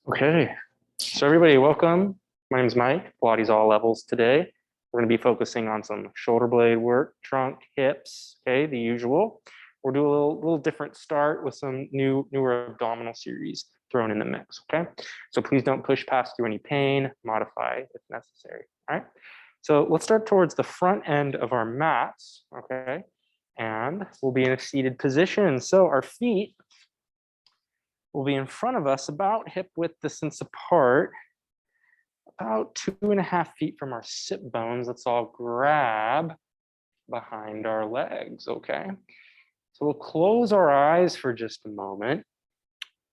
Okay, so everybody, welcome. My name is Mike, Pilates All Levels. Today, we're going to be focusing on some shoulder blade work, trunk, hips, okay, the usual. We'll do a little different start with some newer abdominal series thrown in the mix, okay? So please don't push past through any pain, modify if necessary, all right? So let's start towards the front end of our mats, okay? And we'll be in a seated position. So our feet will be in front of us about hip width distance apart, about 2.5 feet from our sit bones. Let's all grab behind our legs, okay? So we'll close our eyes for just a moment,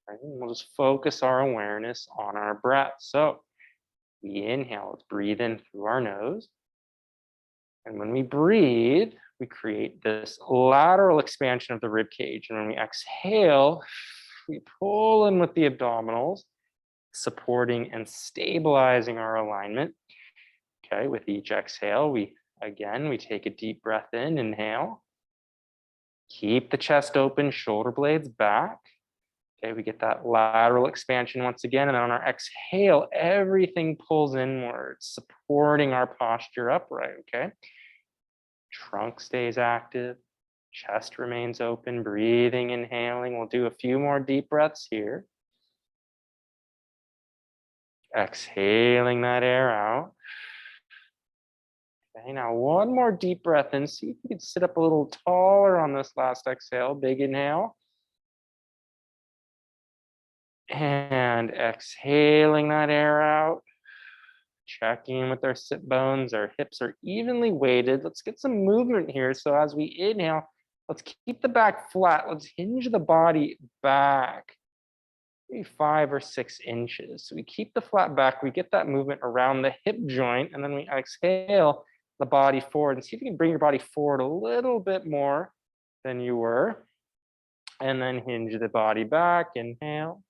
right? And we'll just focus our awareness on our breath. So we inhale, let's breathe in through our nose. And when we breathe, we create this lateral expansion of the rib cage. And when we exhale, we pull in with the abdominals, supporting and stabilizing our alignment. Okay, with each exhale, we take a deep breath in, inhale. Keep the chest open, shoulder blades back. Okay, we get that lateral expansion once again, and then on our exhale, everything pulls inwards, supporting our posture upright, okay? Trunk stays active, chest remains open, breathing, inhaling. We'll do a few more deep breaths here. Exhaling that air out. Okay, now one more deep breath in. See if you can sit up a little taller on this last exhale. Big inhale. And exhaling that air out. Checking in with our sit bones. Our hips are evenly weighted. Let's get some movement here. So as we inhale, let's keep the back flat. Let's hinge the body back. Maybe 5 or 6 inches. So we keep the flat back. We get that movement around the hip joint. And then we exhale the body forward, and see if you can bring your body forward a little bit more than you were. And then hinge the body back, inhale.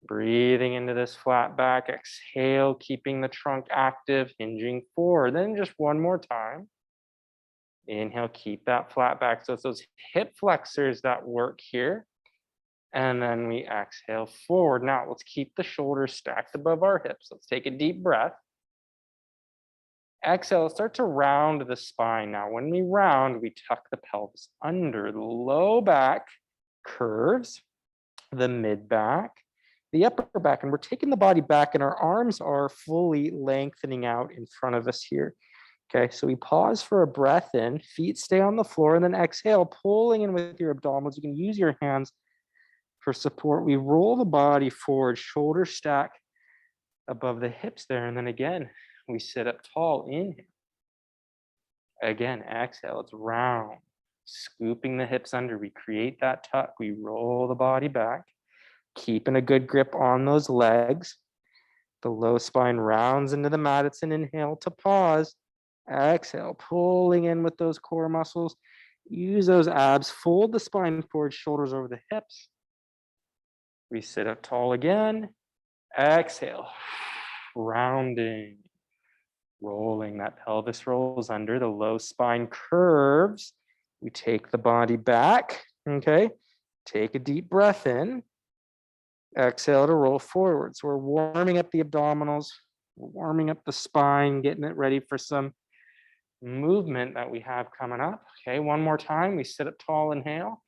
Breathing into this flat back, exhale, keeping the trunk active, hinging forward. Then just one more time. Inhale, keep that flat back. So it's those hip flexors that work here. And then we exhale forward. Now let's keep the shoulders stacked above our hips. Let's take a deep breath. Exhale, start to round the spine. Now, when we round, we tuck the pelvis under. The low back curves, the mid back, the upper back, and we're taking the body back, and our arms are fully lengthening out in front of us here. Okay, so we pause for a breath in, feet stay on the floor, and then exhale, pulling in with your abdominals. You can use your hands for support. We roll the body forward, shoulder stack above the hips there, and then again, we sit up tall, inhale. Again, exhale, it's round. Scooping the hips under, we create that tuck. We roll the body back, keeping a good grip on those legs. The low spine rounds into the mat. It's an inhale to pause. Exhale, pulling in with those core muscles. Use those abs, fold the spine forward, shoulders over the hips. We sit up tall again. Exhale, rounding. Rolling, that pelvis rolls under, the low spine curves. We take the body back, okay? Take a deep breath in. Exhale to roll forward. So we're warming up the abdominals, warming up the spine, getting it ready for some movement that we have coming up. Okay, one more time. We sit up tall, inhale.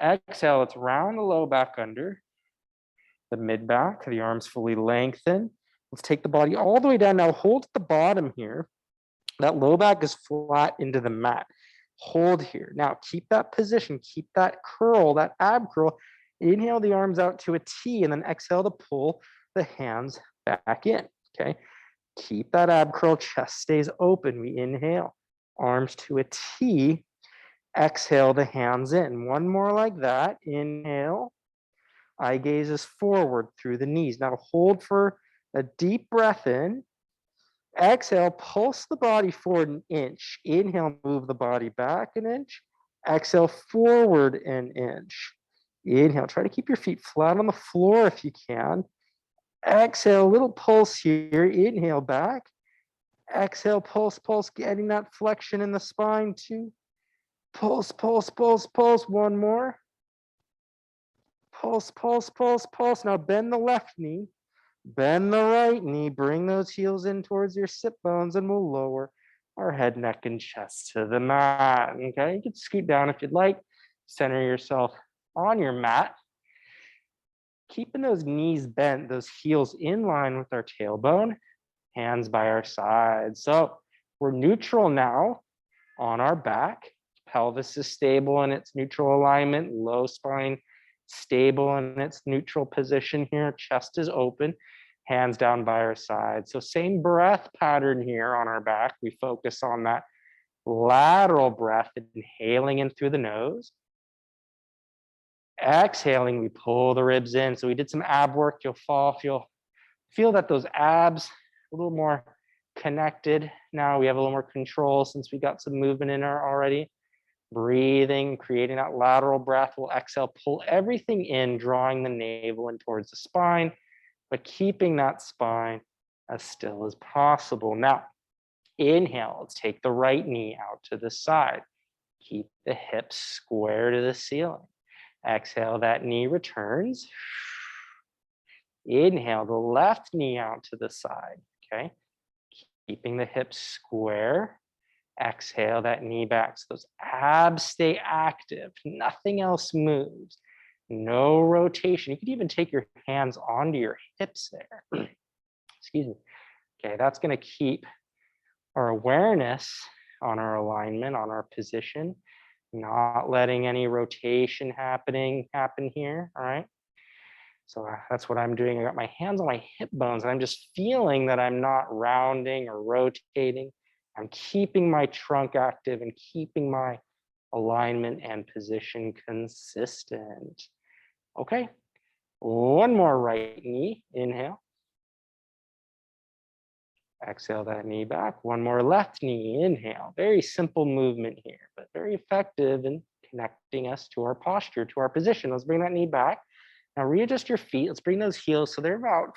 Exhale, let's round the low back under, the mid back, the arms fully lengthen. Let's take the body all the way down. Now hold at the bottom here. That low back is flat into the mat. Hold here. Now keep that position, keep that curl, that ab curl. Inhale the arms out to a T, and then exhale to pull the hands back in, okay? Keep that ab curl, chest stays open. We inhale, arms to a T. Exhale the hands in. One more like that. Inhale. Eye gaze is forward through the knees. Now hold for a deep breath in. Exhale, pulse the body forward an inch. Inhale, move the body back an inch. Exhale, forward an inch. Inhale, try to keep your feet flat on the floor if you can. Exhale, a little pulse here. Inhale, back. Exhale, pulse, pulse, getting that flexion in the spine too. Pulse, pulse, pulse, pulse. One more. Pulse, pulse, pulse, pulse. Now bend the left knee, bend the right knee, bring those heels in towards your sit bones, and we'll lower our head, neck, and chest to the mat. Okay, you can scoot down if you'd like. Center yourself on your mat. Keeping those knees bent, those heels in line with our tailbone, hands by our sides. So we're neutral now on our back. Pelvis is stable in its neutral alignment, low spine stable in its neutral position here. Chest is open, hands down by our side. So same breath pattern here on our back. We focus on that lateral breath, inhaling in through the nose. Exhaling, we pull the ribs in. So we did some ab work. You'll feel that those abs a little more connected. Now we have a little more control since we got some movement in there already. Breathing, creating that lateral breath. We'll exhale, pull everything in, drawing the navel in towards the spine, but keeping that spine as still as possible. Now, inhale, let's take the right knee out to the side. Keep the hips square to the ceiling. Exhale, that knee returns. Inhale, the left knee out to the side, okay? Keeping the hips square. Exhale, that knee back. So those abs stay active. Nothing else moves. No rotation. You could even take your hands onto your hips there. Excuse me. Okay, that's going to keep our awareness on our alignment, on our position, not letting any rotation happen here, all right? So that's what I'm doing. I got my hands on my hip bones and I'm just feeling that I'm not rounding or rotating. I'm keeping my trunk active and keeping my alignment and position consistent. Okay, one more right knee, inhale. Exhale that knee back. One more left knee, inhale. Very simple movement here, but very effective in connecting us to our posture, to our position. Let's bring that knee back. Now readjust your feet. Let's bring those heels so they're about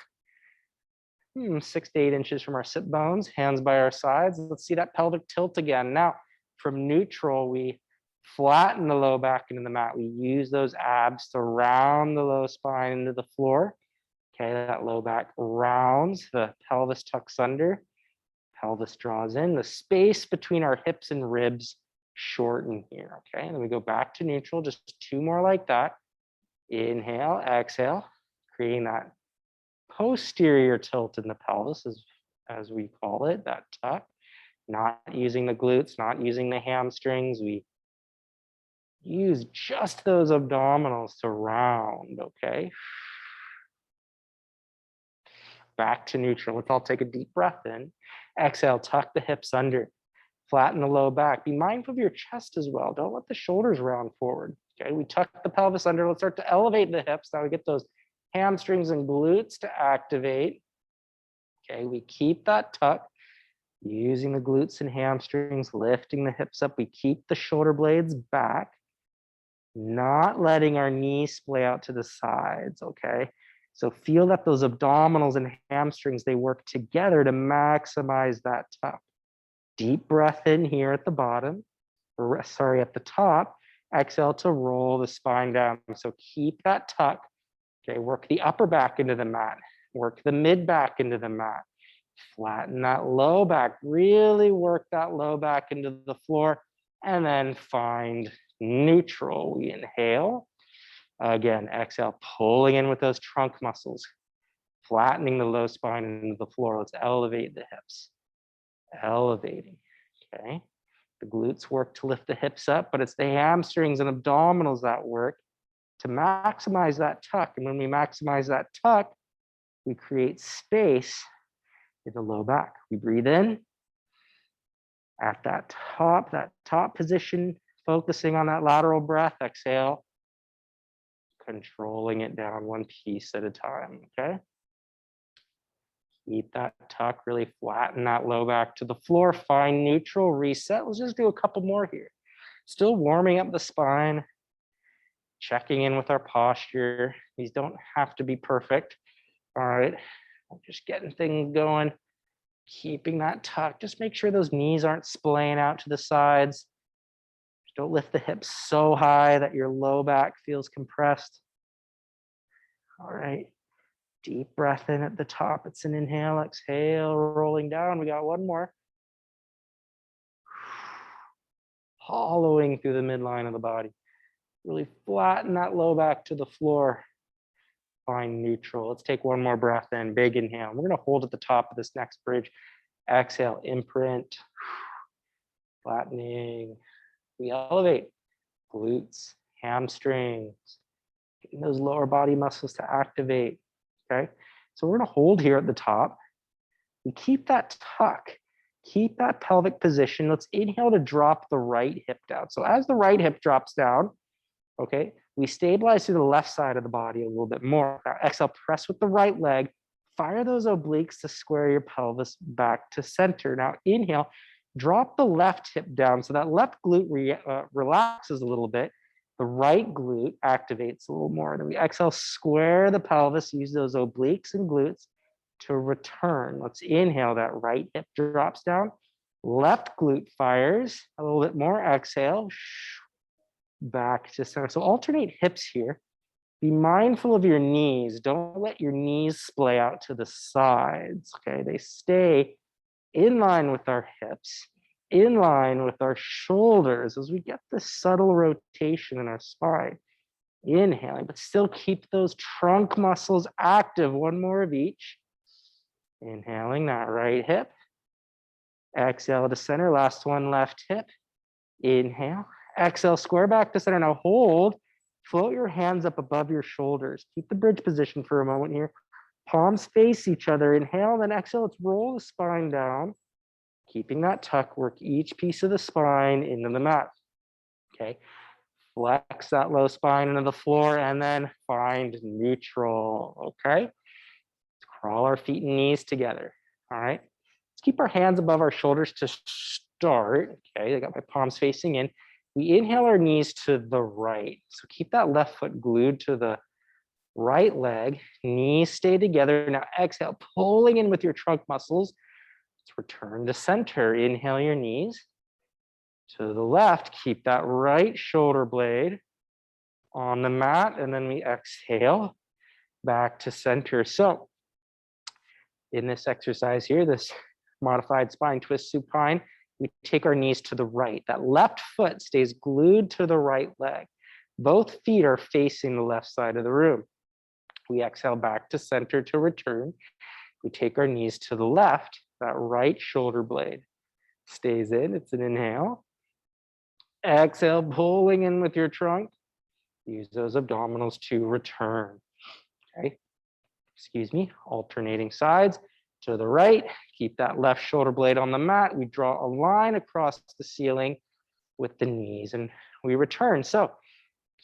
6 to 8 inches from our sit bones, hands by our sides. Let's see that pelvic tilt again. Now, from neutral, we flatten the low back into the mat. We use those abs to round the low spine into the floor. Okay, that low back rounds, the pelvis tucks under, pelvis draws in, the space between our hips and ribs shorten here, okay? And then we go back to neutral, just 2 more like that. Inhale, exhale, creating that posterior tilt in the pelvis, as we call it, that tuck. Not using the glutes, not using the hamstrings. We use just those abdominals to round, okay? Back to neutral. Let's all take a deep breath in. Exhale, tuck the hips under. Flatten the low back. Be mindful of your chest as well. Don't let the shoulders round forward. Okay, we tuck the pelvis under. Let's start to elevate the hips. Now we get those hamstrings and glutes to activate. Okay, we keep that tuck, using the glutes and hamstrings, lifting the hips up. We keep the shoulder blades back, not letting our knees splay out to the sides, okay? So feel that those abdominals and hamstrings, they work together to maximize that tuck. Deep breath in here at the bottom, or sorry, at the top. Exhale to roll the spine down. So keep that tuck. Okay, work the upper back into the mat. Work the mid back into the mat. Flatten that low back. Really work that low back into the floor. And then find neutral. We inhale. Again, exhale, pulling in with those trunk muscles. Flattening the low spine into the floor. Let's elevate the hips. Elevating, okay? The glutes work to lift the hips up, but it's the hamstrings and abdominals that work to maximize that tuck. And when we maximize that tuck, we create space in the low back. We breathe in at that top position, focusing on that lateral breath. Exhale, controlling it down one piece at a time, okay? Keep that tuck, really flatten that low back to the floor, find neutral, reset. Let's just do a couple more here. Still warming up the spine, checking in with our posture. These don't have to be perfect. All right, just getting things going, keeping that tuck. Just make sure those knees aren't splaying out to the sides. Don't lift the hips so high that your low back feels compressed. All right. Deep breath in at the top. It's an inhale, exhale, rolling down. We got one more. Hollowing through the midline of the body. Really flatten that low back to the floor. Find neutral. Let's take one more breath in. Big inhale. We're going to hold at the top of this next bridge. Exhale, imprint. Flattening. We elevate. Glutes, hamstrings, getting those lower body muscles to activate. Okay. So we're going to hold here at the top. We keep that tuck. Keep that pelvic position. Let's inhale to drop the right hip down. So as the right hip drops down, okay, we stabilize to the left side of the body a little bit more. Now exhale, press with the right leg. Fire those obliques to square your pelvis back to center. Now inhale, drop the left hip down so that left glute relaxes a little bit. The right glute activates a little more. Then we exhale, square the pelvis, use those obliques and glutes to return. Let's inhale, that right hip drops down. Left glute fires a little bit more. Exhale, back to center. So alternate hips here. Be mindful of your knees. Don't let your knees splay out to the sides. Okay, they stay in line with our hips, in line with our shoulders as we get this subtle rotation in our spine. Inhaling, but still keep those trunk muscles active. One more of each. Inhaling that right hip. Exhale to center. Last one, left hip. Inhale. Exhale, square back to center. Now hold. Float your hands up above your shoulders. Keep the bridge position for a moment here. Palms face each other. Inhale, then exhale. Let's roll the spine down. Keeping that tuck, work each piece of the spine into the mat. Okay. Flex that low spine into the floor and then find neutral. Okay. Let's crawl our feet and knees together. All right. Let's keep our hands above our shoulders to start. Okay. I got my palms facing in. We inhale our knees to the right. So keep that left foot glued to the right leg. Knees stay together. Now exhale, pulling in with your trunk muscles. Let's return to center. Inhale your knees to the left. Keep that right shoulder blade on the mat. And then we exhale back to center. So in this exercise here, this modified spine twist supine, we take our knees to the right. That left foot stays glued to the right leg. Both feet are facing the left side of the room. We exhale back to center to return. We take our knees to the left. That right shoulder blade stays in. It's an inhale. Exhale, pulling in with your trunk. Use those abdominals to return. Okay. Excuse me. Alternating sides. To the right, keep that left shoulder blade on the mat. We draw a line across the ceiling with the knees and we return. So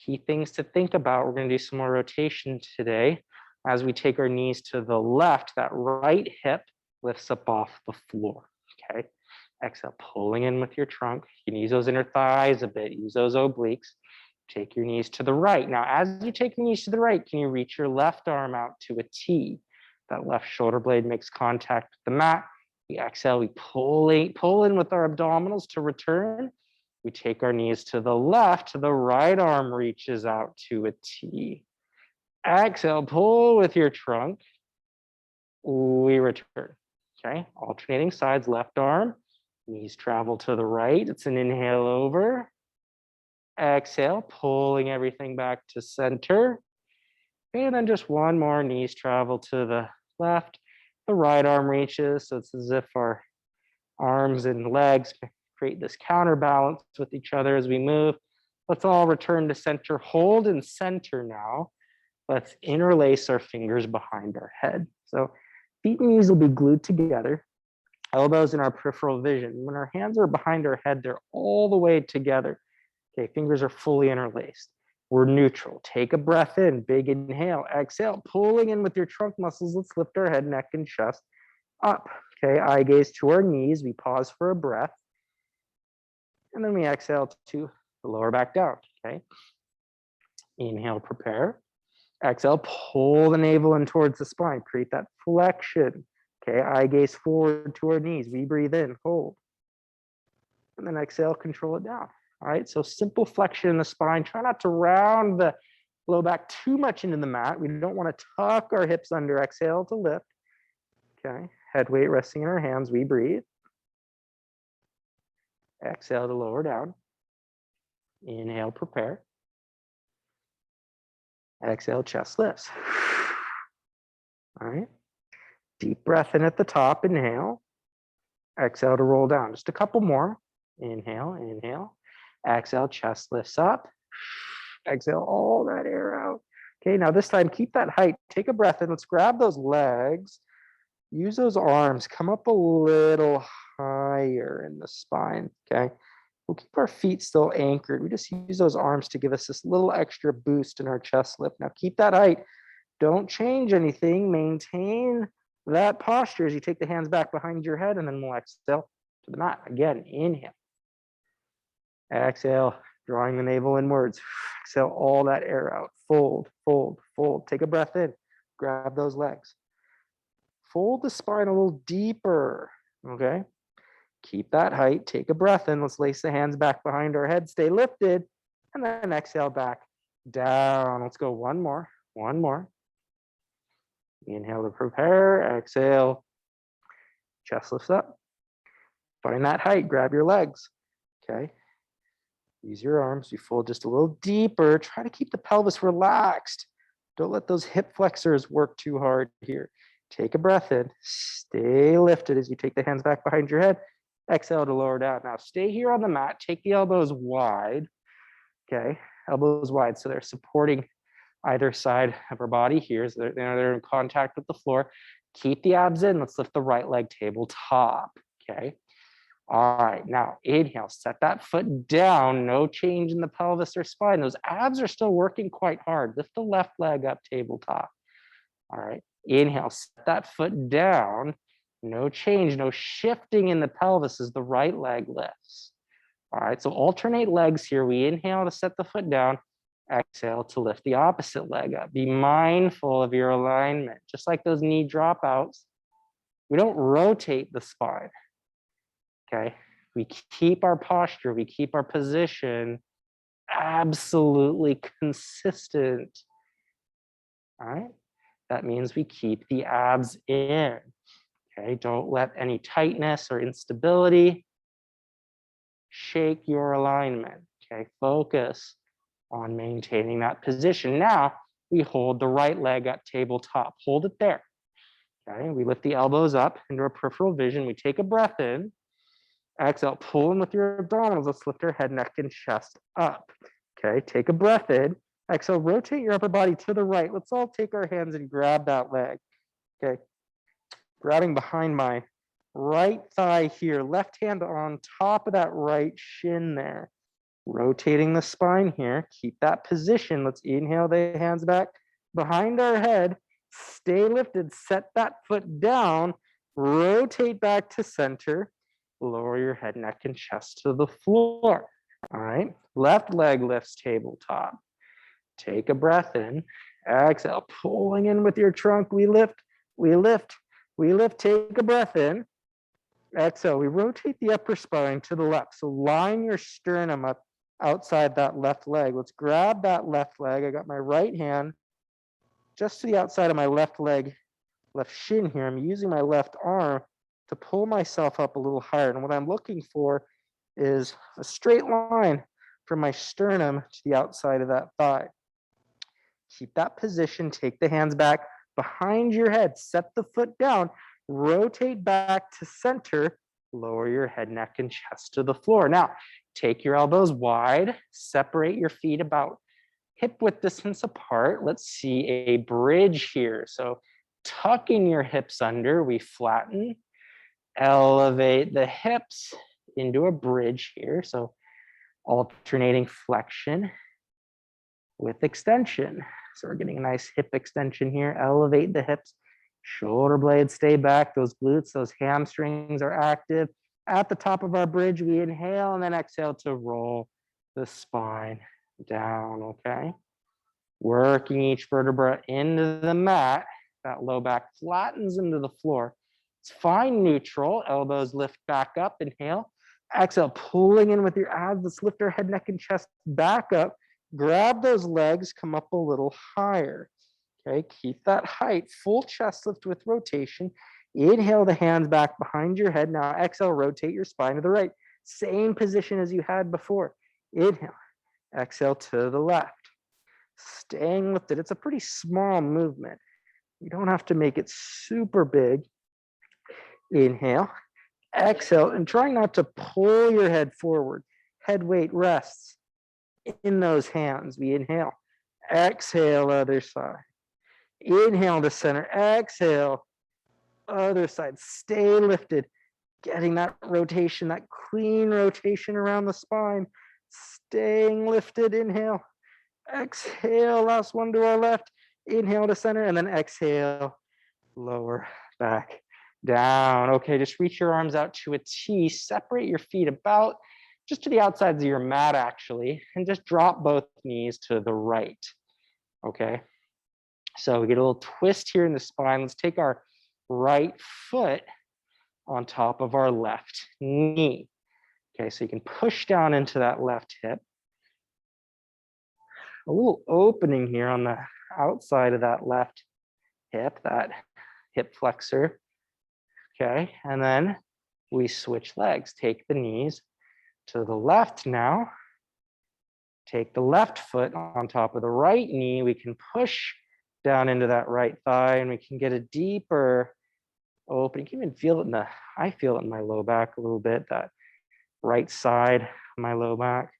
key things to think about. We're going to do some more rotation today. As we take our knees to the left, that right hip lifts up off the floor. Okay. Exhale, pulling in with your trunk. You can use those inner thighs a bit. Use those obliques. Take your knees to the right. Now, as you take your knees to the right, can you reach your left arm out to a T? That left shoulder blade makes contact with the mat. We exhale, we pull in with our abdominals to return. We take our knees to the left, the right arm reaches out to a T. Exhale, pull with your trunk. We return. Okay, alternating sides, left arm, knees travel to the right. It's an inhale over. Exhale, pulling everything back to center. And then just one more, knees travel to the left. The right arm reaches, so it's as if our arms and legs create this counterbalance with each other as we move. Let's all return to center. Hold in center now. Let's interlace our fingers behind our head. So feet and knees will be glued together. Elbows in our peripheral vision. When our hands are behind our head, they're all the way together. Okay, fingers are fully interlaced. We're neutral. Take a breath in, big inhale, exhale, pulling in with your trunk muscles. Let's lift our head, neck, and chest up. Okay, eye gaze to our knees. We pause for a breath. And then we exhale to the lower back down. Okay, inhale, prepare. Exhale, pull the navel in towards the spine. Create that flexion. Okay, eye gaze forward to our knees. We breathe in, hold. And then exhale, control it down. All right, so simple flexion in the spine. Try not to round the low back too much into the mat. We don't want to tuck our hips under. Exhale to lift. Okay, head weight resting in our hands. We breathe. Exhale to lower down. Inhale, prepare. Exhale, chest lifts. All right. Deep breath in at the top. Inhale. Exhale to roll down. Just a couple more. Inhale, inhale. Exhale, chest lifts up. Exhale all that air out. Okay, now this time keep that height. Take a breath in. Let's grab those legs. Use those arms. Come up a little higher in the spine. Okay. We'll keep our feet still anchored. We just use those arms to give us this little extra boost in our chest lift. Now keep that height. Don't change anything. Maintain that posture as you take the hands back behind your head, and then we'll exhale to the mat. Again, inhale. Exhale, drawing the navel inwards. Exhale all that air out. Fold, fold, fold. Take a breath in. Grab those legs. Fold the spine a little deeper, okay? Keep that height. Take a breath in. Let's lace the hands back behind our head. Stay lifted. And then exhale back down. Let's go one more. One more. Inhale to prepare. Exhale. Chest lifts up. Find that height. Grab your legs. Okay. Use your arms. You fold just a little deeper. Try to keep the pelvis relaxed. Don't let those hip flexors work too hard here. Take a breath in. Stay lifted as you take the hands back behind your head. Exhale to lower down. Now stay here on the mat. Take the elbows wide. Okay. Elbows wide so they're supporting either side of our body here. So they're in contact with the floor. Keep the abs in. Let's lift the right leg tabletop. Okay. All right. Now inhale. Set that foot down. No change in the pelvis or spine. Those abs are still working quite hard. Lift the left leg up tabletop. All right. Inhale. Set that foot down. No change. No shifting in the pelvis as the right leg lifts. All right. So alternate legs here. We inhale to set the foot down. Exhale to lift the opposite leg up. Be mindful of your alignment. Just like those knee dropouts, we don't rotate the spine. Okay. We keep our posture. We keep our position absolutely consistent. All right. That means we keep the abs in. Okay. Don't let any tightness or instability shake your alignment. Okay. Focus on maintaining that position. Now we hold the right leg up tabletop. Hold it there. Okay. We lift the elbows up into our peripheral vision. We take a breath in. Exhale, pull in with your abdominals. Let's lift our head, neck, and chest up. Okay, take a breath in. Exhale, rotate your upper body to the right. Let's all take our hands and grab that leg. Okay, grabbing behind my right thigh here, left hand on top of that right shin there. Rotating the spine here. Keep that position. Let's inhale the hands back behind our head. Stay lifted. Set that foot down. Rotate back to center. Lower your head, neck, and chest to the floor. All right. Left leg lifts tabletop. Take a breath in. Exhale, pulling in with your trunk. We lift, we lift, we lift. Take a breath in. Exhale, we rotate the upper spine to the left. So line your sternum up outside that left leg. Let's grab that left leg. I got my right hand just to the outside of my left leg, left shin here. I'm using my left arm to pull myself up a little higher. And what I'm looking for is a straight line from my sternum to the outside of that thigh. Keep that position. Take the hands back behind your head. Set the foot down. Rotate back to center. Lower your head, neck, and chest to the floor. Now, take your elbows wide. Separate your feet about hip width distance apart. Let's see a bridge here. So tucking your hips under, we flatten. Elevate the hips into a bridge here. So alternating flexion with extension. So we're getting a nice hip extension here. Elevate the hips. Shoulder blades stay back. Those glutes, those hamstrings are active. At the top of our bridge, we inhale and then exhale to roll the spine down, okay? Working each vertebra into the mat. That low back flattens into the floor. Find neutral. Elbows lift back up. Inhale. Exhale, pulling in with your abs. Let's lift our head, neck, and chest back up. Grab those legs, come up a little higher. Okay, keep that height, full chest lift with rotation. Inhale the hands back behind your head. Now exhale, rotate your spine to the right. Same position as you had before. Inhale, exhale to the left. Staying lifted. It's a pretty small movement. You don't have to make it super big. Inhale, exhale, and try not to pull your head forward. Head weight rests in those hands. We inhale, exhale, other side. Inhale to center, exhale, other side. Stay lifted, getting that rotation, that clean rotation around the spine. Staying lifted, inhale, exhale, last one to our left. Inhale to center, and then exhale, lower back down. Okay, just reach your arms out to a T. Separate your feet about just to the outsides of your mat, actually, and just drop both knees to the right. Okay, so we get a little twist here in the spine. Let's take our right foot on top of our left knee. Okay, so you can push down into that left hip. A little opening here on the outside of that left hip, that hip flexor. Okay, and then we switch legs. Take the knees to the left now. Take the left foot on top of the right knee. We can push down into that right thigh and we can get a deeper open. You can even feel it I feel it in my low back a little bit, that right side of my low back.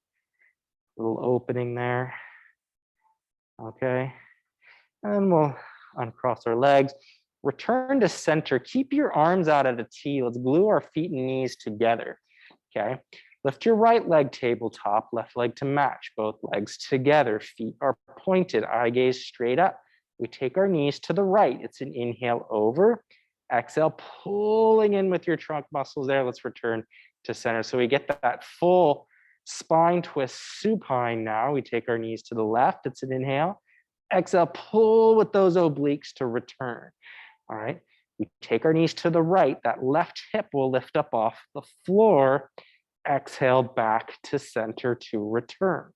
A little opening there. Okay, and we'll uncross our legs. Return to center. Keep your arms out at a T. Let's glue our feet and knees together. Okay. Lift your right leg tabletop, left leg to match. Both legs together. Feet are pointed. Eye gaze straight up. We take our knees to the right. It's an inhale over. Exhale, pulling in with your trunk muscles there. Let's return to center. So we get that full spine twist supine now. We take our knees to the left. It's an inhale. Exhale, pull with those obliques to return. All right, we take our knees to the right. That left hip will lift up off the floor. Exhale back to center to return.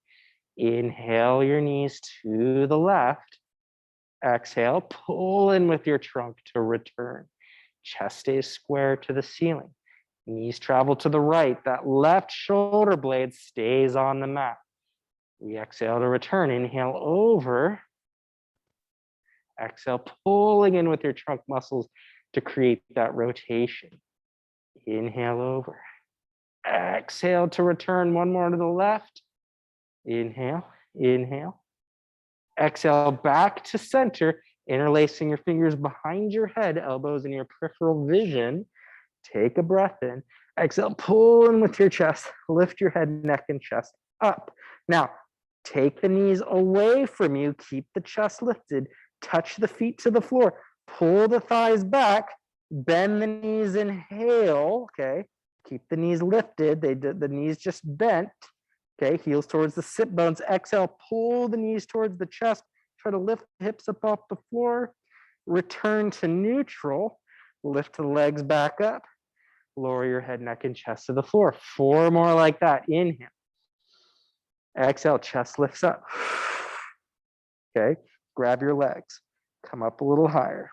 Inhale your knees to the left. Exhale, pull in with your trunk to return. Chest stays square to the ceiling. Knees travel to the right. That left shoulder blade stays on the mat. We exhale to return. Inhale over. Exhale, pulling in with your trunk muscles to create that rotation. Inhale over. Exhale to return. One more to the left. Inhale, inhale. Exhale back to center, interlacing your fingers behind your head, elbows in your peripheral vision. Take a breath in. Exhale, pull in with your chest. Lift your head, neck, and chest up. Now, take the knees away from you. Keep the chest lifted. Touch the feet to the floor. Pull the thighs back. Bend the knees, inhale. Okay. Keep the knees lifted. The knees just bent. Okay. Heels towards the sit bones. Exhale. Pull the knees towards the chest. Try to lift the hips up off the floor. Return to neutral. Lift the legs back up. Lower your head, neck, and chest to the floor. 4 more like that. Inhale. Exhale. Chest lifts up. Okay. Grab your legs. Come up a little higher.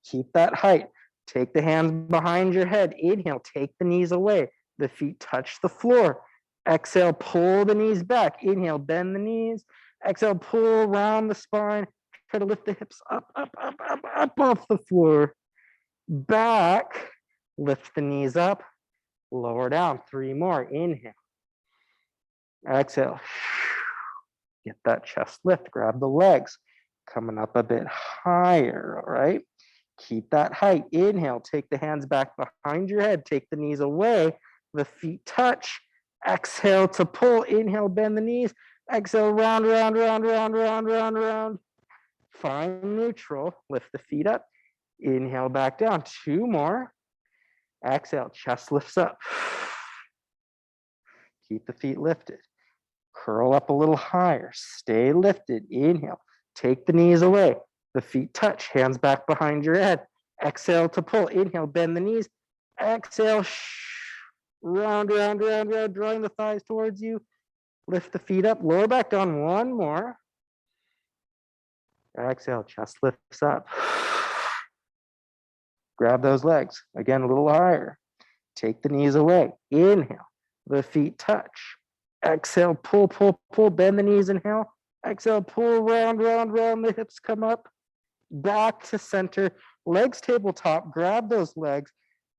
Keep that height. Take the hands behind your head. Inhale. Take the knees away. The feet touch the floor. Exhale. Pull the knees back. Inhale. Bend the knees. Exhale. Pull around the spine. Try to lift the hips up, up, up, up, up off the floor. Back. Lift the knees up. Lower down. 3 more. Inhale. Exhale. Get that chest lift. Grab the legs. Coming up a bit higher, all right? Keep that height. Inhale. Take the hands back behind your head. Take the knees away. The feet touch. Exhale to pull. Inhale, bend the knees. Exhale, round, round, round, round, round, round, round. Find neutral. Lift the feet up. Inhale, back down. 2 more. Exhale, chest lifts up. Keep the feet lifted. Curl up a little higher. Stay lifted. Inhale. Take the knees away. The feet touch. Hands back behind your head. Exhale to pull. Inhale. Bend the knees. Exhale. Round, round, round, round. Drawing the thighs towards you. Lift the feet up, lower back down, one more. Exhale, chest lifts up. Grab those legs, again, a little higher. Take the knees away, inhale, the feet touch. Exhale, pull, pull, pull, bend the knees, inhale. Exhale, pull, round, round, round, the hips come up. Back to center, legs tabletop, grab those legs,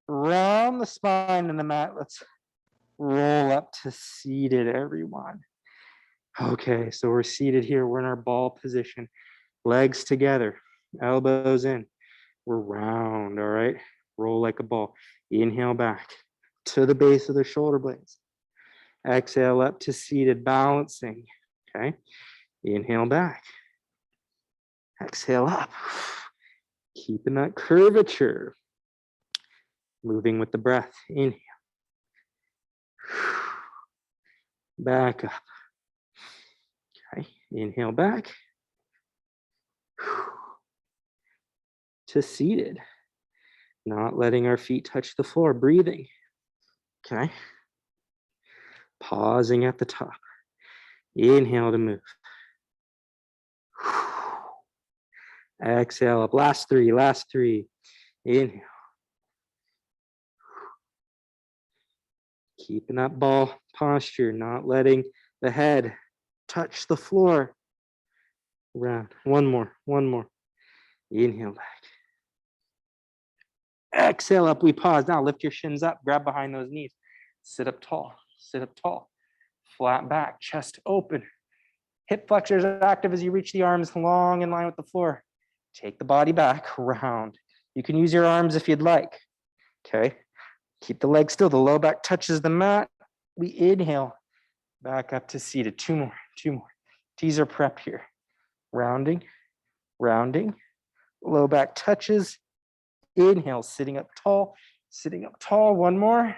round the spine in the mat. Let's roll up to seated, everyone. Okay, so we're seated here. We're in our ball position. Legs together, elbows in. We're round, all right? Roll like a ball. Inhale back to the base of the shoulder blades. Exhale up to seated, balancing, okay? Inhale back. Exhale up. Keeping that curvature. Moving with the breath. Inhale. Back up. Okay, inhale back. To seated. Not letting our feet touch the floor, breathing. Okay. Pausing at the top. Inhale to move. Exhale up. Last three. Inhale. Keeping that ball posture, not letting the head touch the floor. Round. One more. Inhale back. Exhale up, we pause. Now lift your shins up, grab behind those knees. Sit up tall. Flat back, chest open. Hip flexors active as you reach the arms long in line with the floor. Take the body back, round. You can use your arms if you'd like, okay? Keep the legs still, the low back touches the mat. We inhale, back up to seated. Two more. Teaser prep here. Rounding, low back touches. Inhale, sitting up tall, one more.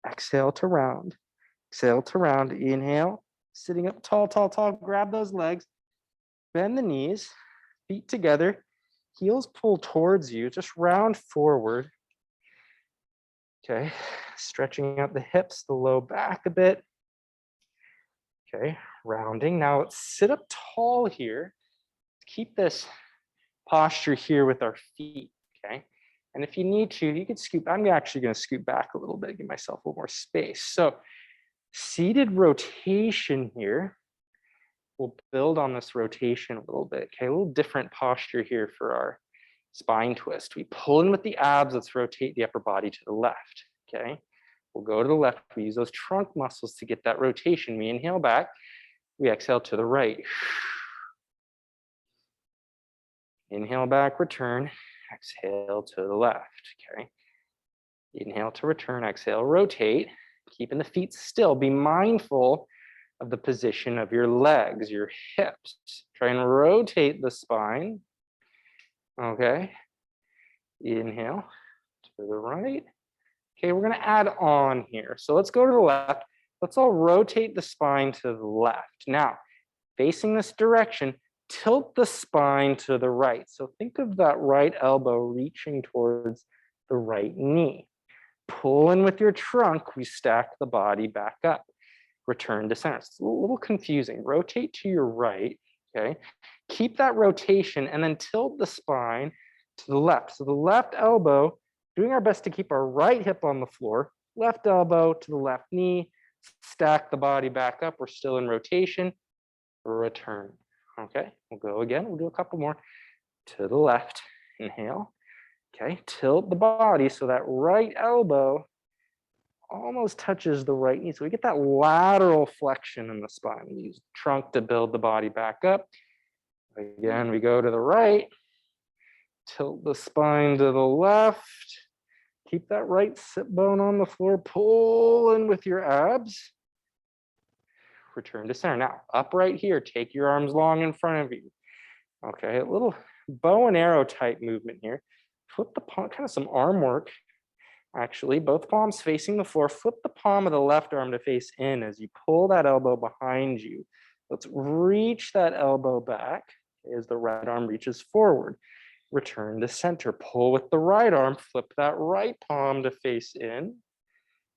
Exhale to round, inhale, sitting up tall, grab those legs, bend the knees, feet together, heels pull towards you, just round forward. Okay, stretching out the hips, the low back a bit. Okay, rounding. Now let's sit up tall here. Keep this posture here with our feet, okay? And if you need to, you can scoop. I'm actually going to scoot back a little bit, give myself a little more space. So seated rotation here. We'll build on this rotation a little bit, okay? A little different posture here for our spine twist. We pull in with the abs. Let's rotate the upper body to the left, okay? We'll go to the left. We use those trunk muscles to get that rotation. We inhale back. We exhale to the right. Inhale back, return, exhale to the left, okay? Inhale to return, exhale, rotate, keeping the feet still. Be mindful of the position of your legs, your hips. Try and rotate the spine, okay? Inhale to the right. Okay, we're gonna add on here. So let's go to the left. Let's all rotate the spine to the left. Now, facing this direction, tilt the spine to the right. So think of that right elbow reaching towards the right knee. Pull in with your trunk, we stack the body back up. Return to center. It's a little confusing. Rotate to your right, okay? Keep that rotation and then tilt the spine to the left. So the left elbow, doing our best to keep our right hip on the floor, left elbow to the left knee, stack the body back up. We're still in rotation. Return. Okay, we'll go again. We'll do a couple more. To the left, inhale. Okay, tilt the body so that right elbow almost touches the right knee. So we get that lateral flexion in the spine. We use the trunk to build the body back up. Again, we go to the right. Tilt the spine to the left. Keep that right sit bone on the floor. Pull in with your abs. Return to center. Now, upright here, take your arms long in front of you. Okay, a little bow and arrow type movement here. Flip the palm, kind of some arm work. Actually, both palms facing the floor. Flip the palm of the left arm to face in as you pull that elbow behind you. Let's reach that elbow back as the right arm reaches forward. Return to center. Pull with the right arm. Flip that right palm to face in.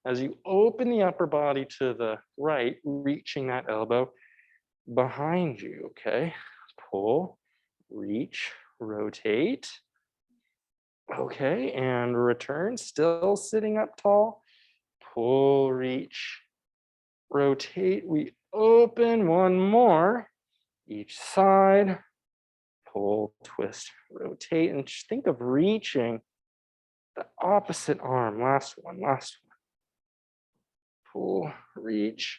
As you open the upper body to the right, reaching that elbow behind you, okay? Pull, reach, rotate. Okay, and return, still sitting up tall. Pull, reach, rotate. We open, one more. Each side, pull, twist, rotate, and just think of reaching the opposite arm. Last one, last one. Pull, reach,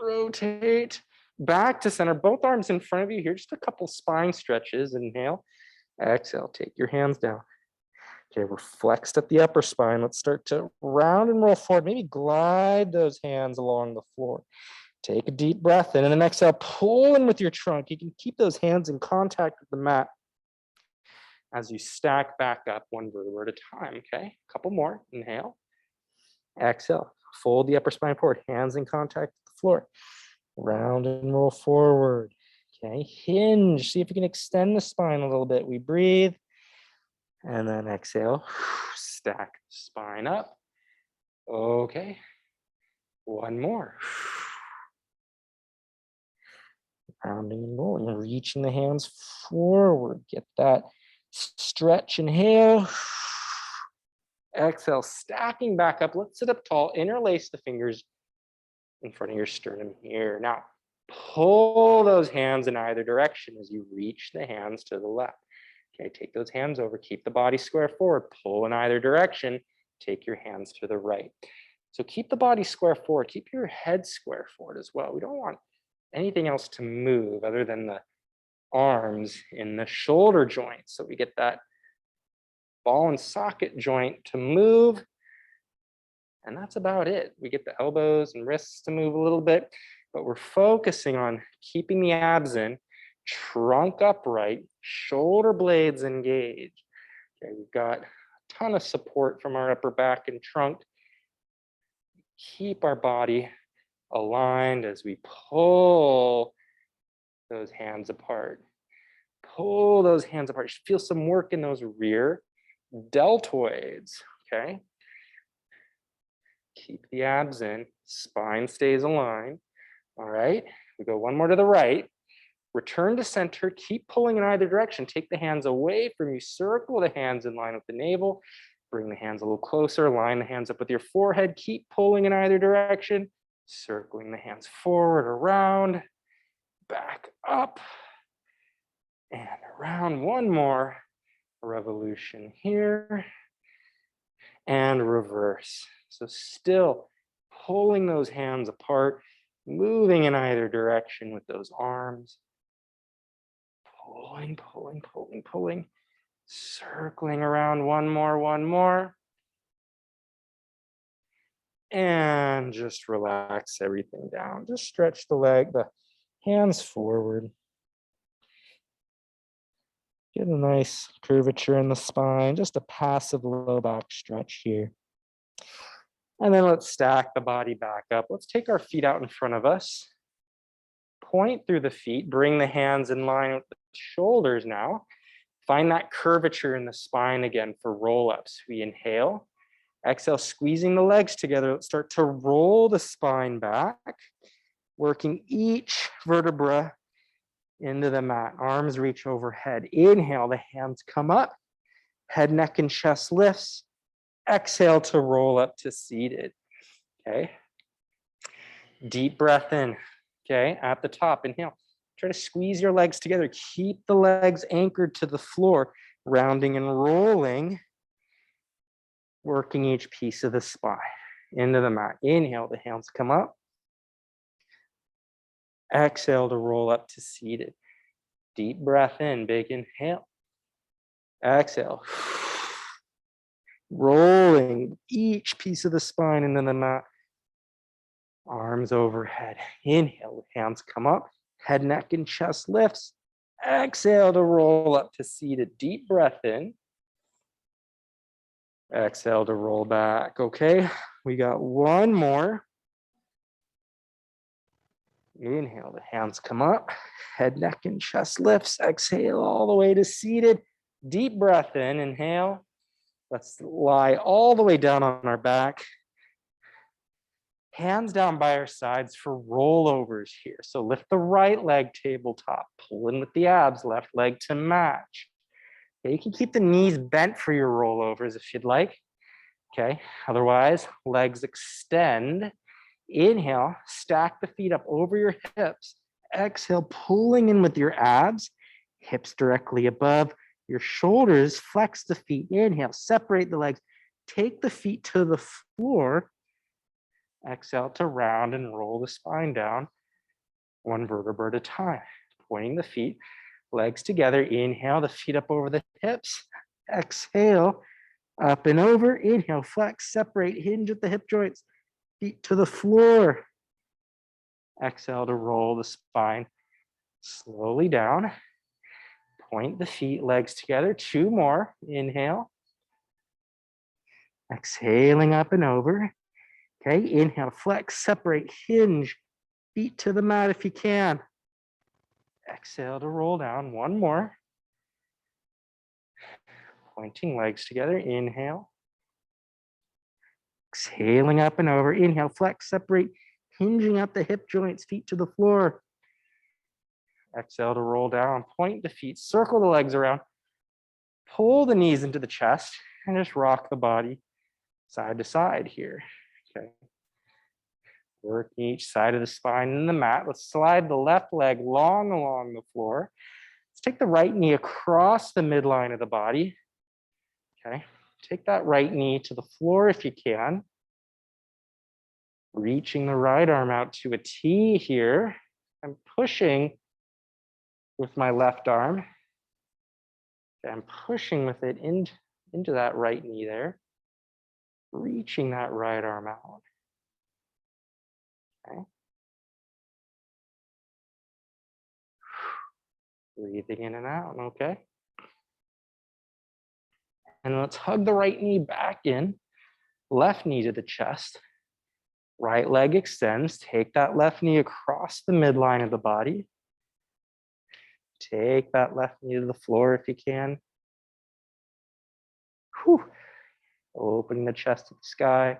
rotate. Back to center, both arms in front of you here. Just a couple spine stretches. Inhale, exhale, take your hands down. Okay, we're flexed at the upper spine. Let's start to round and roll forward. Maybe glide those hands along the floor. Take a deep breath in, and then exhale, pull in with your trunk. You can keep those hands in contact with the mat as you stack back up one vertebra at a time, okay? A couple more. Inhale, exhale. Fold the upper spine forward, hands in contact with the floor. Round and roll forward, okay? Hinge, see if you can extend the spine a little bit. We breathe. And then exhale, stack spine up. Okay, one more. Rounding and rolling, reaching the hands forward. Get that stretch, inhale. Exhale, stacking back up. Let's sit up tall, interlace the fingers in front of your sternum here. Now, pull those hands in either direction as you reach the hands to the left. Okay, take those hands over, keep the body square forward, pull in either direction, take your hands to the right. So keep the body square forward, keep your head square forward as well. We don't want anything else to move other than the arms in the shoulder joints. So we get that ball and socket joint to move. And that's about it. We get the elbows and wrists to move a little bit, but we're focusing on keeping the abs in, trunk upright, shoulder blades engaged. Okay, we've got a ton of support from our upper back and trunk. Keep our body aligned as we pull those hands apart. Pull those hands apart. You should feel some work in those rear deltoids, okay? Keep the abs in, spine stays aligned. All right, we go one more to the right. Return to center, keep pulling in either direction. Take the hands away from you, circle the hands in line with the navel. Bring the hands a little closer, line the hands up with your forehead. Keep pulling in either direction, circling the hands forward, around, back up, and around. One more revolution here, and reverse. So still pulling those hands apart, moving in either direction with those arms. Pulling, pulling, pulling, pulling, circling around. One more. And just relax everything down. Just stretch the leg, the hands forward. Get a nice curvature in the spine, just a passive low back stretch here. And then let's stack the body back up. Let's take our feet out in front of us. Point through the feet, bring the hands in line with the shoulders now. Find that curvature in the spine again for roll-ups. We inhale, exhale, squeezing the legs together. Let's start to roll the spine back, working each vertebra into the mat. Arms reach overhead. Inhale, the hands come up. Head, neck, and chest lifts. Exhale to roll up to seated. Okay. Deep breath in. Okay, at the top, inhale. Try to squeeze your legs together. Keep the legs anchored to the floor, rounding and rolling, working each piece of the spine into the mat. Inhale, the hands come up. Exhale to roll up to seated. Deep breath in, big inhale. Exhale. Rolling each piece of the spine into the mat. Arms overhead. Inhale, hands come up. Head, neck, and chest lifts. Exhale to roll up to seated. Deep breath in. Exhale to roll back. Okay, we got one more. Inhale, the hands come up. Head, neck, and chest lifts. Exhale all the way to seated. Deep breath in. Inhale. Let's lie all the way down on our back. Hands down by our sides for rollovers here. So lift the right leg tabletop, pull in with the abs, left leg to match. Okay, you can keep the knees bent for your rollovers if you'd like. Okay, otherwise, legs extend. Inhale, stack the feet up over your hips. Exhale, pulling in with your abs, hips directly above your shoulders. Flex the feet. Inhale, separate the legs. Take the feet to the floor. Exhale to round and roll the spine down, one vertebra at a time. Pointing the feet, legs together. Inhale, the feet up over the hips. Exhale, up and over. Inhale, flex, separate, hinge at the hip joints. Feet to the floor. Exhale to roll the spine slowly down. Point the feet, legs together. 2 more. Inhale. Exhaling up and over. Okay, inhale, flex, separate, hinge, feet to the mat if you can. Exhale to roll down. 1 more. Pointing legs together. Inhale. Exhaling up and over. Inhale, flex, separate, hinging up the hip joints, feet to the floor. Exhale to roll down. Point the feet, circle the legs around. Pull the knees into the chest and just rock the body side to side here. Okay. Work each side of the spine in the mat. Let's slide the left leg long along the floor. Let's take the right knee across the midline of the body. Okay. Take that right knee to the floor if you can. Reaching the right arm out to a T here. I'm pushing with my left arm. Okay, I'm pushing with it into that right knee there. Reaching that right arm out. Okay. Breathing in and out, okay? And let's hug the right knee back in, left knee to the chest. Right leg extends, take that left knee across the midline of the body. Take that left knee to the floor if you can. Whew. Opening the chest to the sky.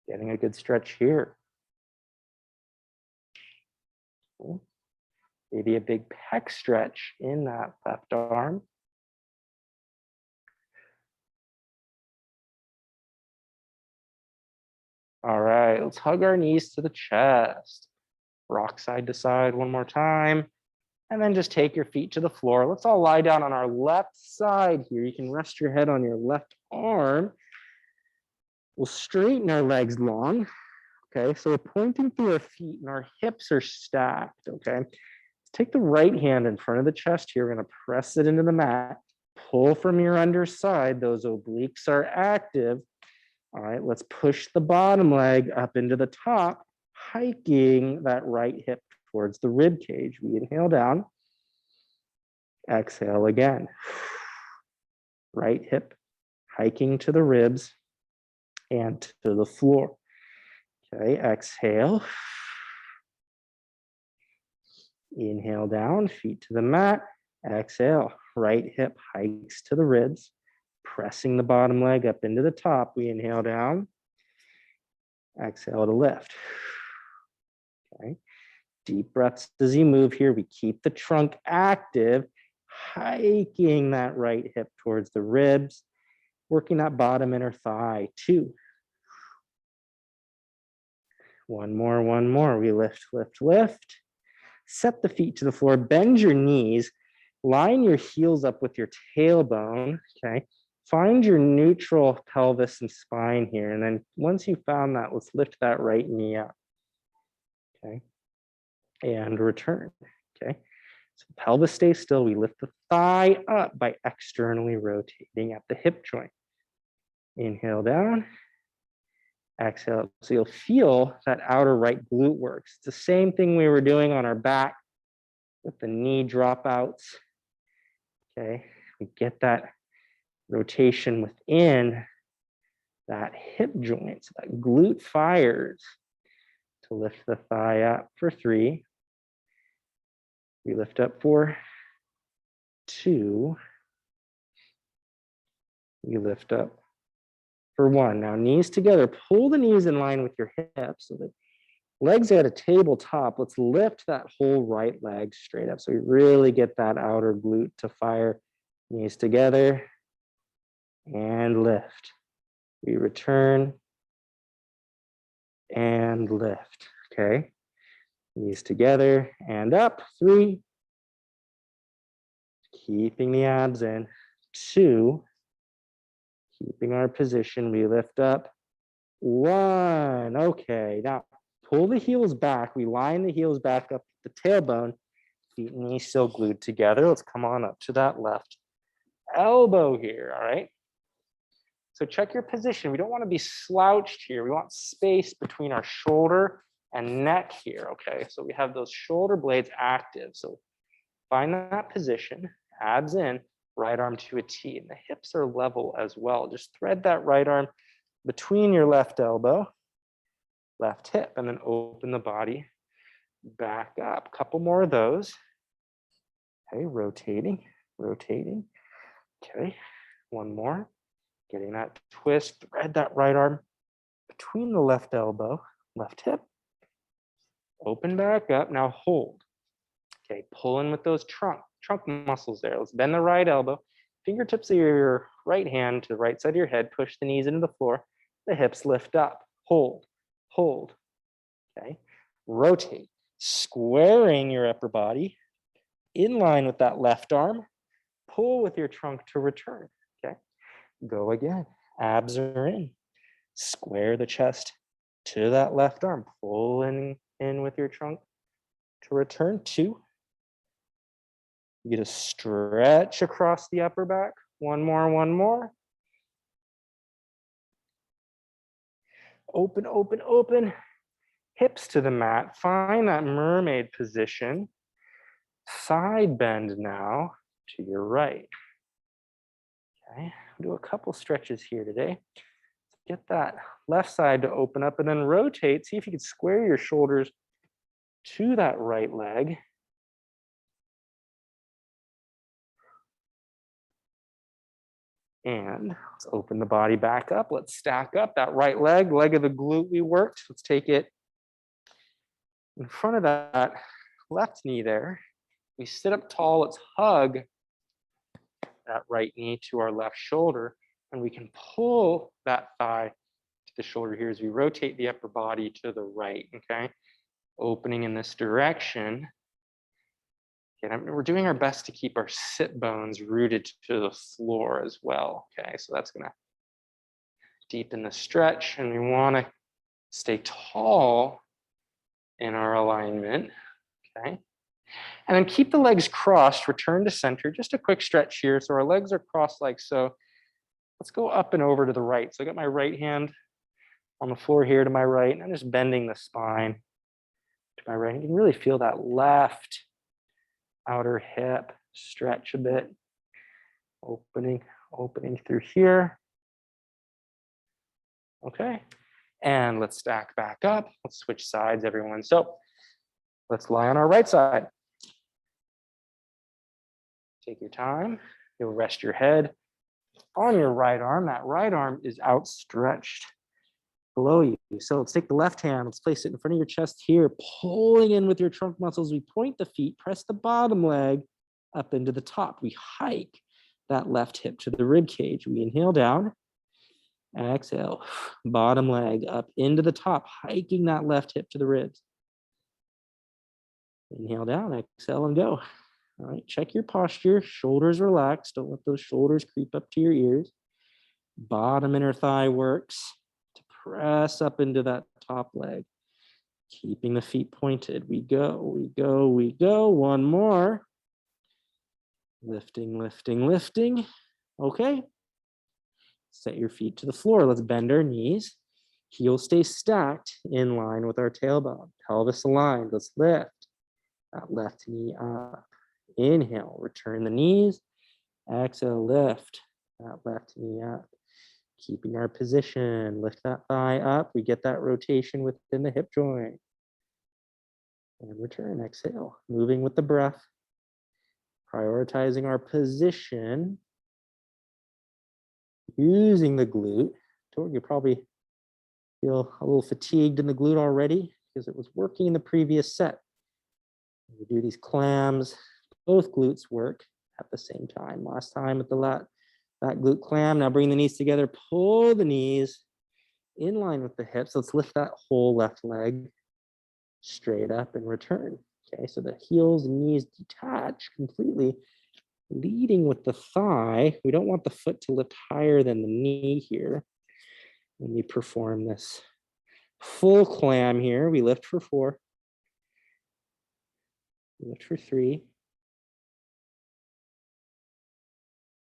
Getting a good stretch here. Cool. Maybe a big pec stretch in that left arm. All right, let's hug our knees to the chest. Rock side to side 1 more time. And then just take your feet to the floor. Let's all lie down on our left side here. You can rest your head on your left arm. We'll straighten our legs long. Okay, so we're pointing through our feet and our hips are stacked. Okay, take the right hand in front of the chest here. We're going to press it into the mat. Pull from your underside. Those obliques are active. All right, let's push the bottom leg up into the top, hiking that right hip towards the rib cage. We inhale down. Exhale again. Right hip hiking to the ribs and to the floor. Okay, exhale. Inhale down, feet to the mat. Exhale, right hip hikes to the ribs, pressing the bottom leg up into the top. We inhale down. Exhale to lift. Okay, deep breaths as you move here. We keep the trunk active, hiking that right hip towards the ribs, working that bottom inner thigh. 2. 1 more, 1 more. We lift, lift, lift. Set the feet to the floor, bend your knees, line your heels up with your tailbone, okay? Find your neutral pelvis and spine here. And then once you've found that, let's lift that right knee up, okay? And return, okay? So pelvis stays still. We lift the thigh up by externally rotating at the hip joint. Inhale down. Exhale. So you'll feel that outer right glute works. It's the same thing we were doing on our back with the knee dropouts. Okay, we get that rotation within that hip joint. So that glute fires to lift the thigh up for 3. We lift up for 2. We lift up for 1. Now knees together, pull the knees in line with your hips so that legs are at a tabletop. Let's lift that whole right leg straight up so we really get that outer glute to fire. Knees together and lift. We return and lift, okay? Knees together and up, 3. Keeping the abs in, 2. Keeping our position, we lift up, 1. Okay, now pull the heels back. We line the heels back up the tailbone, feet and knees still glued together. Let's come on up to that left elbow here, all right? So check your position. We don't want to be slouched here. We want space between our shoulder and neck here, okay? So we have those shoulder blades active. So find that position, abs in, right arm to a T, and the hips are level as well. Just thread that right arm between your left elbow, left hip, and then open the body back up. Couple more of those. Okay, rotating, rotating. Okay, one more. Getting that twist, thread that right arm between the left elbow, left hip. Open back up, now hold. Okay, pull in with those trunk muscles there. Let's bend the right elbow. Fingertips of your right hand to the right side of your head. Push the knees into the floor. The hips lift up. Hold, hold. Okay, rotate. Squaring your upper body in line with that left arm. Pull with your trunk to return. Okay, go again. Abs are in. Square the chest to that left arm. Pull in with your trunk to return. 2. You get a stretch across the upper back. One more, one more. Open, open, open. Hips to the mat. Find that mermaid position. Side bend now to your right. Okay, do a couple stretches here today. Get that left side to open up and then rotate. See if you can square your shoulders to that right leg. And let's open the body back up. Let's stack up that right leg, leg of the glute we worked. Let's take it in front of that left knee there. We sit up tall. Let's hug that right knee to our left shoulder. And we can pull that thigh to the shoulder here as we rotate the upper body to the right, okay? Opening in this direction. And we're doing our best to keep our sit bones rooted to the floor as well, okay? So that's gonna deepen the stretch, and we wanna stay tall in our alignment, okay? And then keep the legs crossed, return to center. Just a quick stretch here. So our legs are crossed like so. Let's go up and over to the right. So I got my right hand on the floor here to my right, and I'm just bending the spine to my right. You can really feel that left outer hip stretch a bit. Opening through here. Okay, and let's stack back up. Let's switch sides, everyone. So let's lie on our right side. Take your time. You'll rest your head on your right arm. That right arm is outstretched below you. So let's take the left hand. Let's place it in front of your chest here, pulling in with your trunk muscles. We point the feet, press the bottom leg up into the top. We hike that left hip to the rib cage. We inhale down, exhale, bottom leg up into the top, hiking that left hip to the ribs. Inhale down, exhale, and go. All right, check your posture, shoulders relaxed. Don't let those shoulders creep up to your ears. Bottom inner thigh works to press up into that top leg. Keeping the feet pointed. We go, we go, we go. One more. Lifting, lifting, lifting. Okay. Set your feet to the floor. Let's bend our knees. Heels stay stacked in line with our tailbone. Pelvis aligned. Let's lift that left knee up. Inhale, return the knees. Exhale, lift that left knee up. Keeping our position, lift that thigh up. We get that rotation within the hip joint. And return, exhale. Moving with the breath. Prioritizing our position. Using the glute You probably feel a little fatigued in the glute already because it was working in the previous set. We do these clams, both glutes work at the same time. Last time with that glute clam. Now bring the knees together, pull the knees in line with the hips. Let's lift that whole left leg straight up and return. Okay, so the heels and knees detach completely, leading with the thigh. We don't want the foot to lift higher than the knee here. When we perform this full clam here, we lift for 4, lift for 3,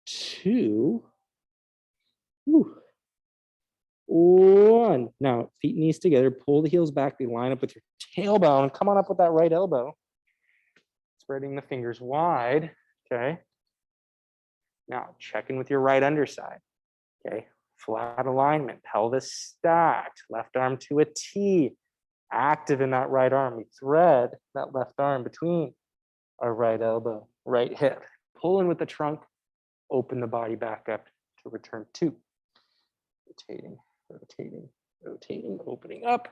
2, 1. Now, feet and knees together, pull the heels back, they line up with your tailbone. Come on up with that right elbow. Spreading the fingers wide, okay? Now, check in with your right underside, okay? Flat alignment, pelvis stacked, left arm to a T. Active in that right arm. We thread that left arm between our right elbow, right hip. Pull in with the trunk, open the body back up to return 2. Rotating, rotating, rotating, opening up.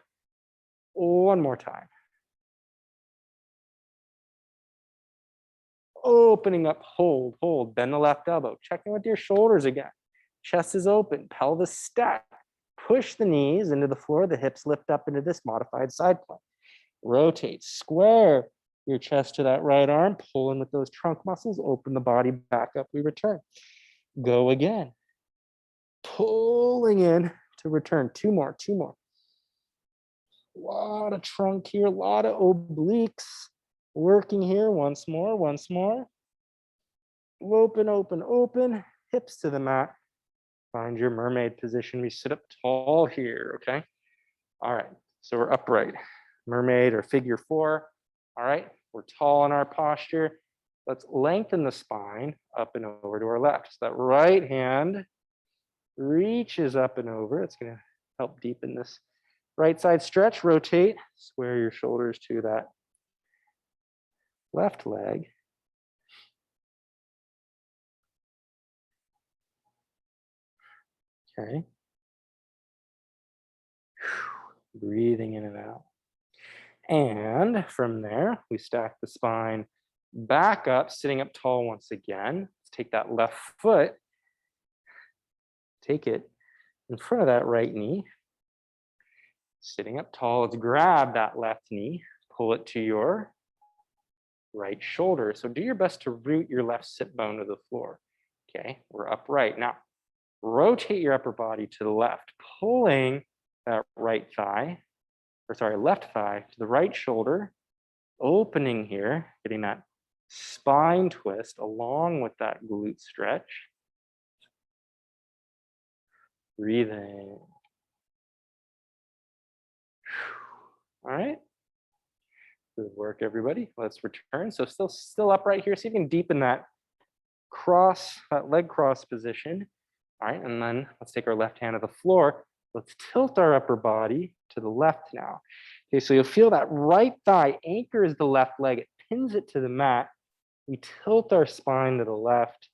One more time. Opening up, hold, hold, bend the left elbow. Check in with your shoulders again. Chest is open, pelvis stacked. Push the knees into the floor, the hips lift up into this modified side plank. Rotate, square your chest to that right arm, pull in with those trunk muscles, open the body back up, we return. Go again. Pulling in to return. 2 more, 2 more. A lot of trunk here, a lot of obliques. Working here, once more, once more. Open, open, open, hips to the mat. Find your mermaid position. We sit up tall here, okay? All right, so we're upright. Mermaid or figure 4. All right, we're tall in our posture. Let's lengthen the spine up and over to our left. So that right hand reaches up and over. It's gonna help deepen this right side stretch. Rotate, square your shoulders to that left leg. Okay. Breathing in and out. And from there, we stack the spine back up, sitting up tall once again. Let's take that left foot, take it in front of that right knee. Sitting up tall, let's grab that left knee, pull it to your right shoulder. So do your best to root your left sit bone to the floor. Okay, we're upright. Now, rotate your upper body to the left, pulling that right thigh, or sorry, left thigh to the right shoulder, opening here, getting that spine twist along with that glute stretch. Breathing. All right. Good work, everybody. Let's return. So still upright here. So you can deepen that leg cross position. All right, and then let's take our left hand to the floor. Let's tilt our upper body to the left now. Okay, so you'll feel that right thigh anchors the left leg. It pins it to the mat. We tilt our spine to the left.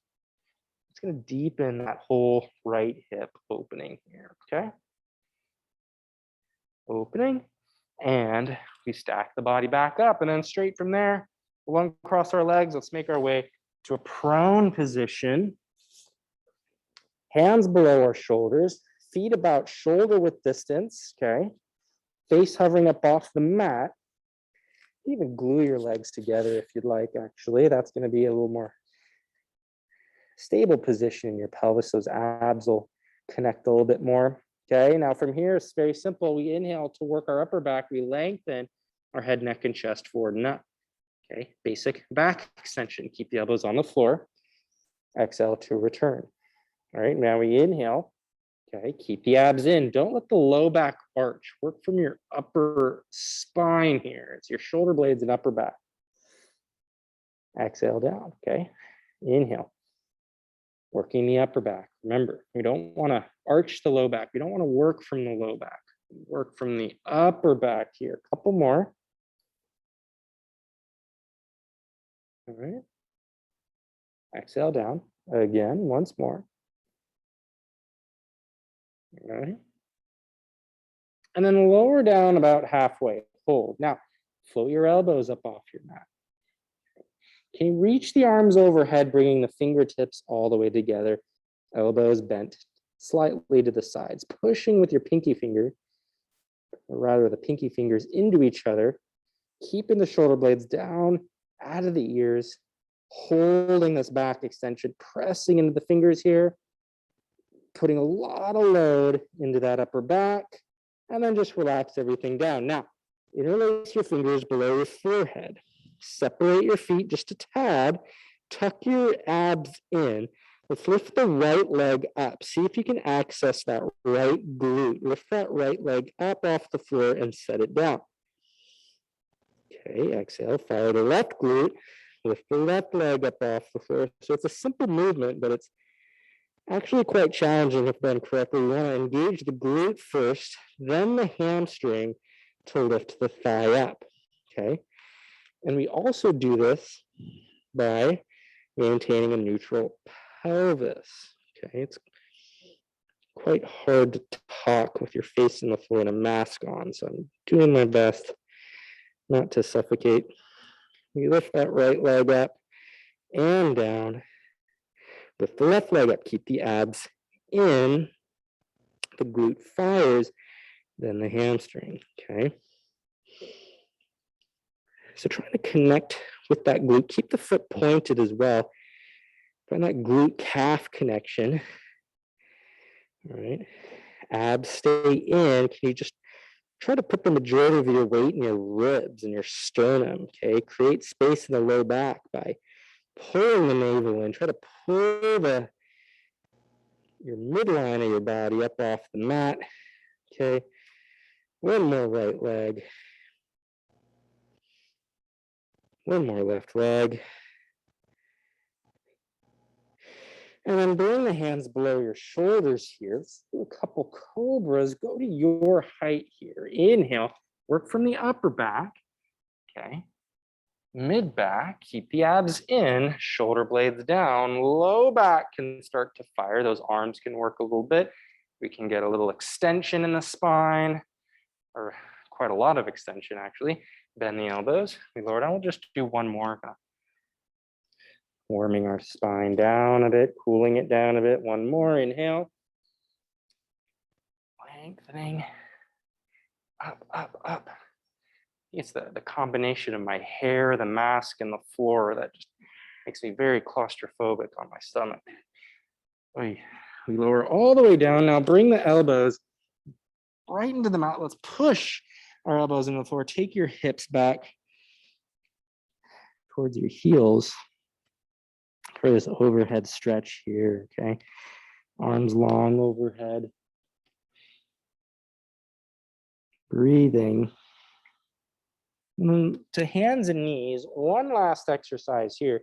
It's going to deepen that whole right hip opening here, okay? Opening, and we stack the body back up, and then straight from there, we'll uncross our legs. Let's make our way to a prone position. Hands below our shoulders, feet about shoulder width distance, okay? Face hovering up off the mat. Even glue your legs together if you'd like, actually. That's going to be a little more stable position in your pelvis. Those abs will connect a little bit more. Okay, now from here, it's very simple. We inhale to work our upper back. We lengthen our head, neck, and chest forward and up. Okay, basic back extension. Keep the elbows on the floor. Exhale to return. All right, now we inhale. Okay, keep the abs in. Don't let the low back arch. Work from your upper spine here. It's your shoulder blades and upper back. Exhale down, okay? Inhale. Working the upper back. Remember, we don't want to arch the low back. We don't want to work from the low back. Work from the upper back here. A couple more. All right. Exhale down. Again, once more. Okay. And then lower down about halfway, hold. Now, float your elbows up off your mat. Can you reach the arms overhead, bringing the fingertips all the way together, elbows bent slightly to the sides, pushing with your pinky finger, or rather the pinky fingers into each other, keeping the shoulder blades down out of the ears, holding this back extension, pressing into the fingers here, putting a lot of load into that upper back, and then just relax everything down. Now, interlace your fingers below your forehead. Separate your feet just a tad. Tuck your abs in. Let's lift the right leg up. See if you can access that right glute. Lift that right leg up off the floor and set it down. Okay, exhale, fire the left glute. Lift the left leg up off the floor. So it's a simple movement, but it's actually quite challenging if done correctly. We want to engage the glute first, then the hamstring to lift the thigh up, okay? And we also do this by maintaining a neutral pelvis, okay? It's quite hard to talk with your face in the floor and a mask on, so I'm doing my best not to suffocate. We lift that right leg up and down. Lift the left leg up, keep the abs in, the glute fires, then the hamstring, okay? So trying to connect with that glute, keep the foot pointed as well. Find that glute calf connection, all right? Abs stay in. Can you just try to put the majority of your weight in your ribs and your sternum, okay? Create space in the low back by pulling the navel in. Try to pull your midline of your body up off the mat, okay? One more right leg. One more left leg. And then bring the hands below your shoulders here. Let's do a couple cobras. Go to your height here. Inhale, work from the upper back, okay? Mid back, keep the abs in, shoulder blades down, low back can start to fire. Those arms can work a little bit. We can get a little extension in the spine, or quite a lot of extension actually. Bend the elbows, we lower down. We'll just do one more. Warming our spine down a bit, cooling it down a bit. One more, inhale. Lengthening, up, up, up. It's the combination of my hair, the mask, and the floor that just makes me very claustrophobic on my stomach. We lower all the way down. Now bring the elbows right into the mat. Let's push our elbows into the floor. Take your hips back towards your heels for this overhead stretch here, okay? Arms long overhead. Breathing. And then to hands and knees, one last exercise here.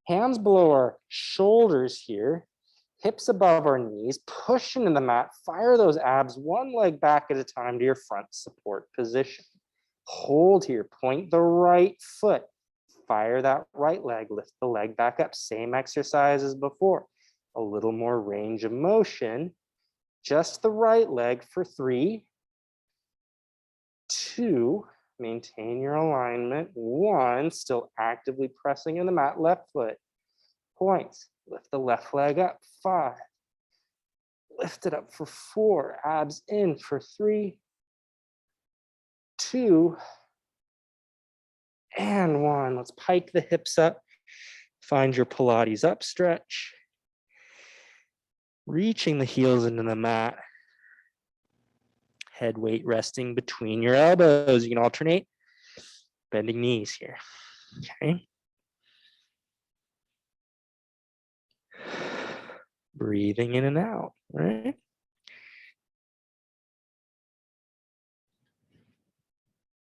Hands below our shoulders here, hips above our knees, push into the mat, fire those abs one leg back at a time to your front support position. Hold here, point the right foot, fire that right leg, lift the leg back up. Same exercise as before. A little more range of motion. Just the right leg for 3, 2, maintain your alignment. 1, still actively pressing in the mat, left foot. Points, lift the left leg up. 5, lift it up for 4, abs in for 3, 2, and 1. Let's pike the hips up. Find your Pilates up stretch. Reaching the heels into the mat. Head weight resting between your elbows. You can alternate. Bending knees here, okay? Breathing in and out, right?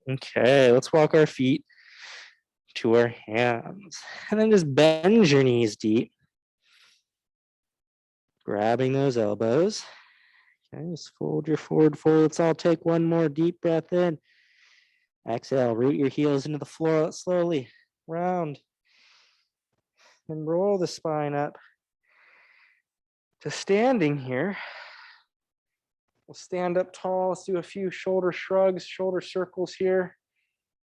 Okay, let's walk our feet to our hands. And then just bend your knees deep. Grabbing those elbows. Okay, just fold your forward fold. Let's all take one more deep breath in. Exhale, root your heels into the floor slowly. Round. And roll the spine up to standing here. We'll stand up tall. Let's do a few shoulder shrugs, shoulder circles here.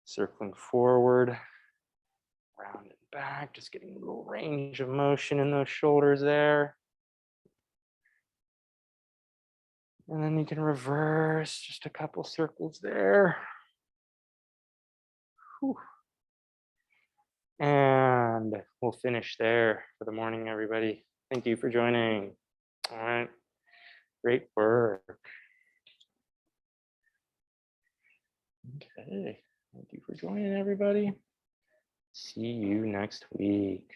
Circling forward, round and back, just getting a little range of motion in those shoulders there. And then you can reverse just a couple circles there. Whew. And we'll finish there for the morning, everybody. Thank you for joining. All right, great work. Okay, thank you for joining, everybody. See you next week.